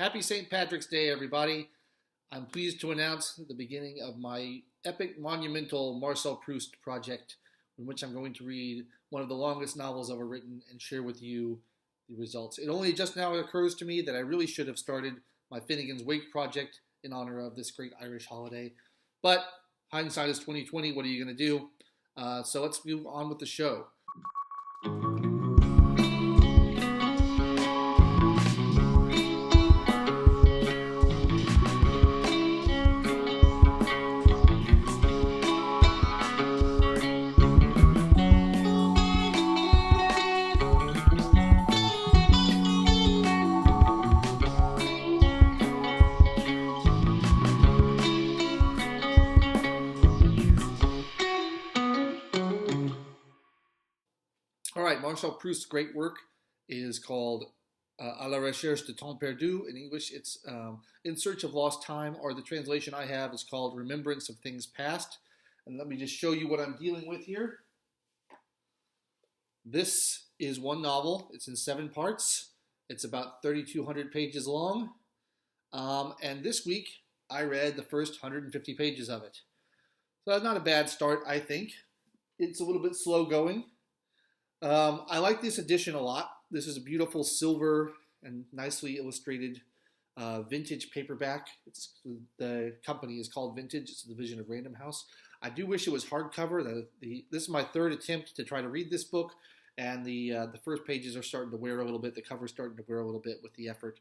Happy St. Patrick's Day, everybody. I'm pleased to announce the beginning of my epic, monumental Marcel Proust project, in which I'm going to read one of the longest novels ever written and share with you the results. It only just now occurs to me that I really should have started my Finnegan's Wake project in honor of this great Irish holiday. But hindsight is 2020. What are you going to do? So let's move on with the show. All right, Marcel Proust's great work is called À la recherche de temps perdu. In English, it's In Search of Lost Time, or the translation I have is called Remembrance of Things Past. And let me just show you what I'm dealing with here. This is one novel. It's in 7 parts. It's about 3,200 pages long. And this week, I read the first 150 pages of it. So that's not a bad start, I think. It's a little bit slow going. I like this edition a lot. This is a beautiful silver and nicely illustrated vintage paperback. The company is called Vintage. It's a division of Random House. I do wish it was hardcover. This is my 3rd attempt to try to read this book, and the first pages are starting to wear a little bit. The cover's starting to wear a little bit with the effort.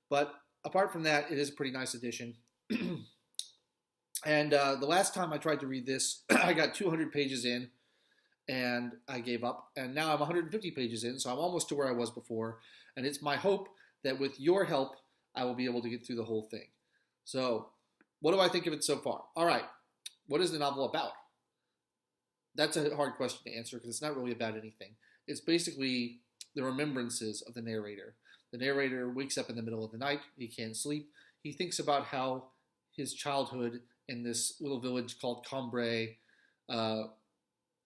But apart from that, it is a pretty nice edition. And the last time I tried to read this, I got 200 pages in, and I gave up, and now I'm 150 pages in, so I'm almost to where I was before, and it's my hope that with your help, I will be able to get through the whole thing. So, what do I think of it so far? All right, what is the novel about? That's a hard question to answer because it's not really about anything. It's basically the remembrances of the narrator. The narrator wakes up in the middle of the night, he can't sleep, he thinks about how his childhood in this little village called Cambrai,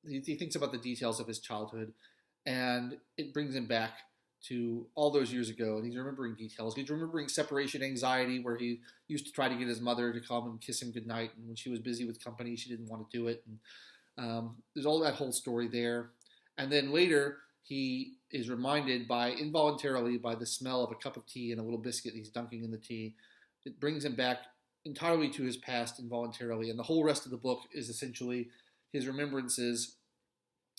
he thinks about the details of his childhood, and it brings him back to all those years ago, and he's remembering details. He's remembering separation anxiety, where he used to try to get his mother to come and kiss him goodnight, and when she was busy with company, she didn't want to do it. And there's all that whole story there. And then later, he is reminded involuntarily by the smell of a cup of tea and a little biscuit he's dunking in the tea. It brings him back entirely to his past involuntarily, and the whole rest of the book is essentially his remembrances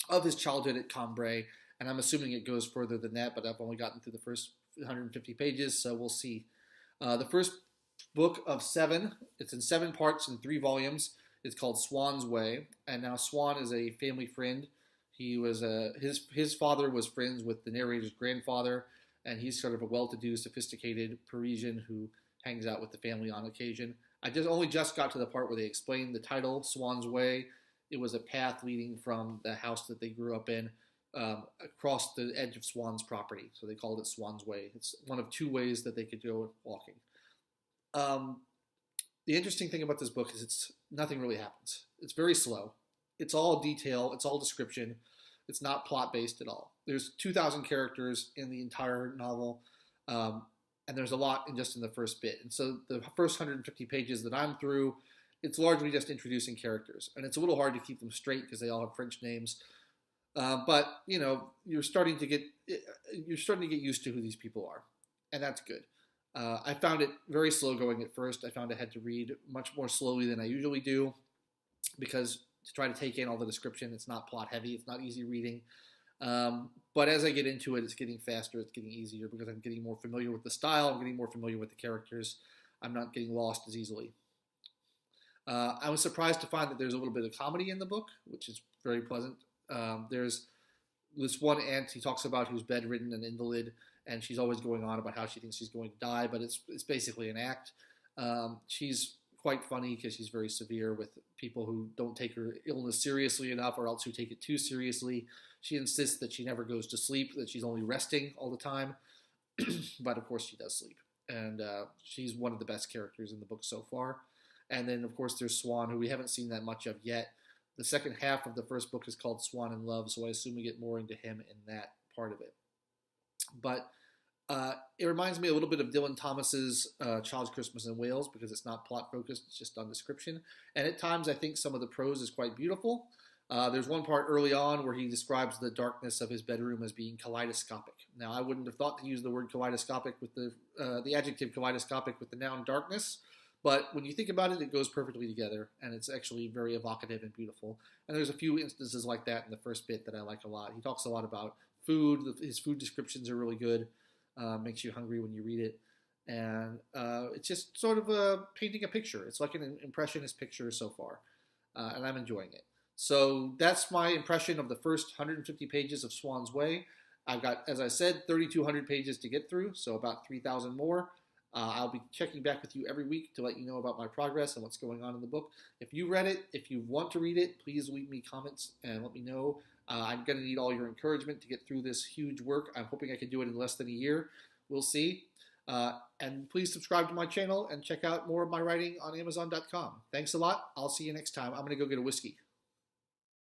of his childhood at Cambrai, and I'm assuming it goes further than that, but I've only gotten through the first 150 pages, so we'll see. The first book of 7, it's in 7 parts in 3 volumes. It's called Swan's Way, and now Swan is a family friend. He was his father was friends with the narrator's grandfather, and he's sort of a well-to-do, sophisticated Parisian who hangs out with the family on occasion. I only just got to the part where they explained the title, Swan's Way. It was a path leading from the house that they grew up in across the edge of Swan's property. So they called it Swan's Way. It's one of 2 ways that they could go walking. The interesting thing about this book is nothing really happens. It's very slow. It's all detail. It's all description. It's not plot-based at all. There's 2,000 characters in the entire novel, and there's a lot just in the first bit. And so the first 150 pages that I'm through, it's largely just introducing characters, and it's a little hard to keep them straight because they all have French names. But you're starting to get used to who these people are, and that's good. I found it very slow going at first. I found I had to read much more slowly than I usually do because to try to take in all the description, it's not plot heavy. It's not easy reading. But as I get into it, it's getting faster. It's getting easier because I'm getting more familiar with the style. I'm getting more familiar with the characters. I'm not getting lost as easily. I was surprised to find that there's a little bit of comedy in the book, which is very pleasant. There's this one aunt he talks about who's bedridden and invalid, and she's always going on about how she thinks she's going to die, but it's basically an act. She's quite funny because she's very severe with people who don't take her illness seriously enough or else who take it too seriously. She insists that she never goes to sleep, that she's only resting all the time, but of course she does sleep. And she's one of the best characters in the book so far. And then, of course, there's Swan, who we haven't seen that much of yet. The second half of the first book is called Swan in Love, so I assume we get more into him in that part of it. But It reminds me a little bit of Dylan Thomas's Child's Christmas in Wales because it's not plot focused, it's just on description. And at times, I think some of the prose is quite beautiful. There's one part early on where he describes the darkness of his bedroom as being kaleidoscopic. Now, I wouldn't have thought to use the word kaleidoscopic with the adjective kaleidoscopic with the noun darkness, but when you think about it, it goes perfectly together, and it's actually very evocative and beautiful. And there's a few instances like that in the first bit that I like a lot. He talks a lot about food. His food descriptions are really good. Makes you hungry when you read it. And it's just sort of painting a picture. It's like an impressionist picture so far, and I'm enjoying it. So that's my impression of the first 150 pages of Swan's Way. I've got, as I said, 3,200 pages to get through, so about 3,000 more. I'll be checking back with you every week to let you know about my progress and what's going on in the book. If you read it, if you want to read it, please leave me comments and let me know. I'm going to need all your encouragement to get through this huge work. I'm hoping I can do it in less than a year. We'll see. And please subscribe to my channel and check out more of my writing on Amazon.com. Thanks a lot. I'll see you next time. I'm going to go get a whiskey.